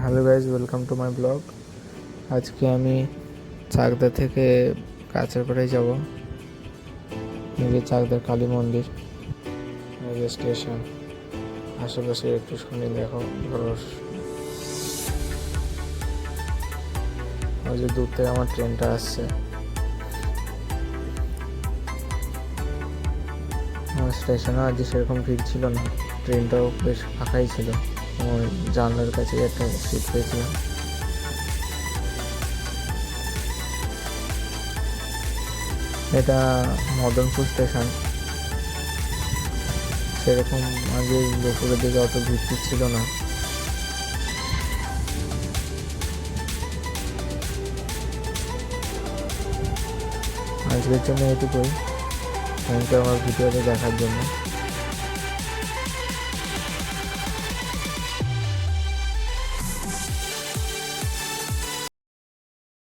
Hello guys, welcome to my blog. আজকে আমি চাকদা থেকে কাঁচরাপাড়ায় যাব। এই যে চাকদার কালী মন্দির, এই যে স্টেশন, আশেপাশে একটু শুনে দেখো। ওই যে দূর থেকে আমার ট্রেনটা আসছে। আমার স্টেশনে আজ সেরকম ভিড় ছিল না, ট্রেনটাও বেশ ফাঁকাই ছিল। আমার জানলার কাছে একটা সিট পেয়েছিলাম। এটা মদনপুর স্টেশন। সেরকম আগে দুপুরের দিকে অত ভিড় ছিল না। আজকের জন্য এটুকুই। থ্যাংক ইউ আমার ভিডিওটা দেখার জন্য।